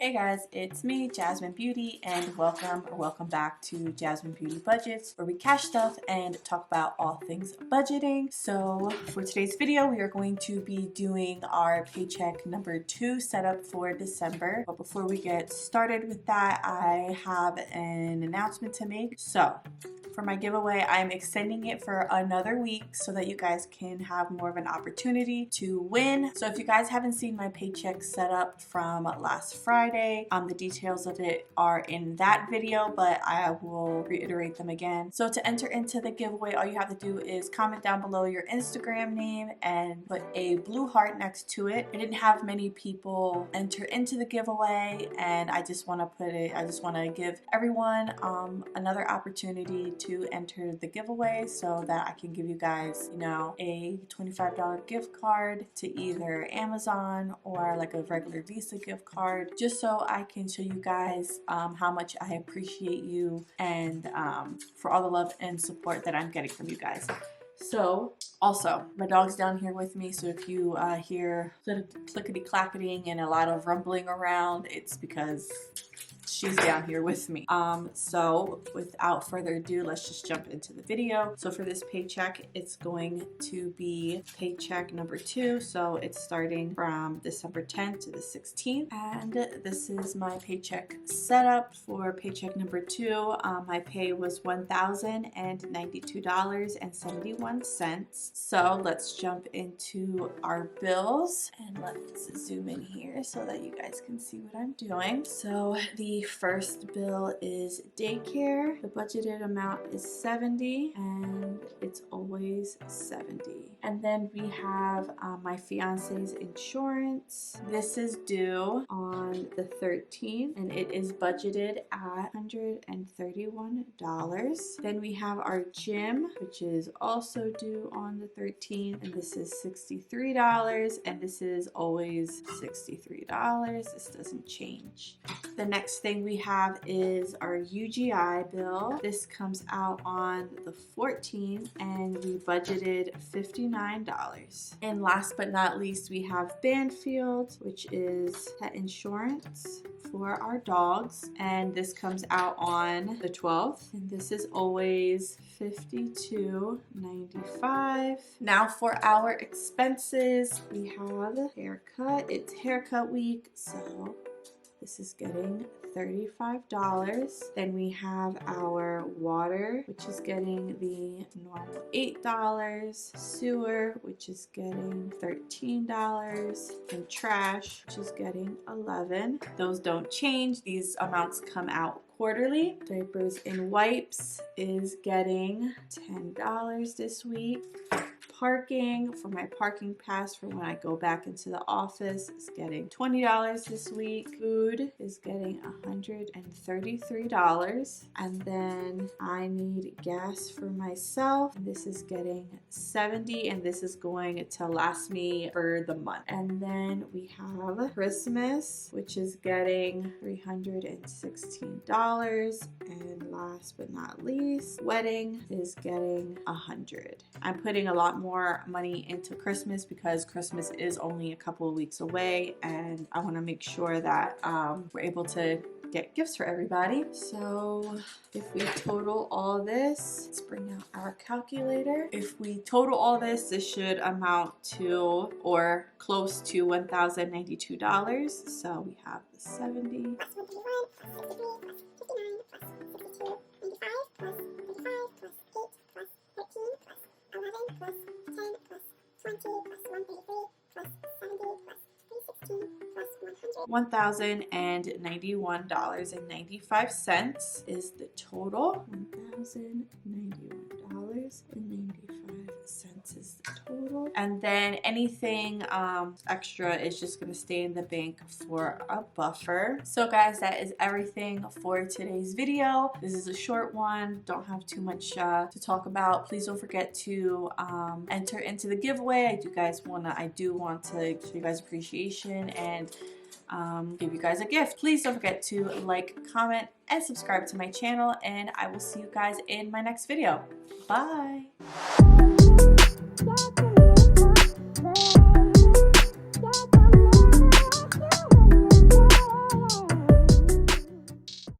Hey guys, it's me, Jasmine Beauty, and welcome back to Jasmine Beauty Budgets, where we cash stuff and talk about all things budgeting. So for today's video, we are going to be doing our paycheck number 2 setup for December. But before we get started with that, I have an announcement to make. So for my giveaway, I'm extending it for another week so that you guys can have more of an opportunity to win. So if you guys haven't seen my paycheck setup from last Friday, the details of it are in that video, but I will reiterate them again. So to enter into the giveaway, all you have to do is comment down below your Instagram name and put a blue heart next to it. I didn't have many people enter into the giveaway, and I just want to give everyone another opportunity to enter the giveaway so that I can give you guys, a $25 gift card to either Amazon or like a regular Visa gift card, just so I can show you guys how much I appreciate you and for all the love and support that I'm getting from you guys. So also, my dog's down here with me, so if you hear clickety-clacketing and a lot of rumbling around, it's because she's down here with me. So without further ado, let's just jump into the video. So for this paycheck, it's going to be paycheck number 2. So it's starting from December 10th to the 16th. And this is my paycheck setup for paycheck number 2. My pay was $1,092.71. So let's jump into our bills, and let's zoom in here so that you guys can see what I'm doing. So the first bill is daycare. The budgeted amount is $70, and it's always $70. And then we have my fiance's insurance. This is due on the 13th, and it is budgeted at $131. Then we have our gym, which is also due on the 13th, and this is $63, and this is always $63. This doesn't change. The next thing we have is our UGI bill. This comes out on the 14th, and we budgeted $59. And last but not least, we have Banfield, which is pet insurance for our dogs, and this comes out on the 12th, and this is always $52.95. Now for our expenses, we have haircut. It's haircut week, so this is getting $35. Then we have our water, which is getting the normal $8. Sewer, which is getting $13. And trash, which is getting $11. Those don't change. These amounts come out quarterly. Diapers and wipes is getting $10 this week. Parking, for my parking pass for when I go back into the office, is getting $20 this week. Food is getting $133. And then I need gas for myself. This is getting $70, and this is going to last me for the month. And then we have Christmas, which is getting $316. And last but not least, wedding is getting $100. I'm putting a lot more money into Christmas because Christmas is only a couple of weeks away, and I want to make sure that we're able to get gifts for everybody. So if we total all this, let's bring out our calculator. If we total all this, this should amount to or close to $1,092. So we have the 70. $1,091.95 is the total. $1,091.95 is the total. And then anything extra is just going to stay in the bank for a buffer. So guys, that is everything for today's video. This is a short one. Don't have too much to talk about. Please don't forget to enter into the giveaway. I do want to show you guys appreciation and give you guys a gift. Please don't forget to like, comment, and subscribe to my channel, and I will see you guys in my next video. Bye!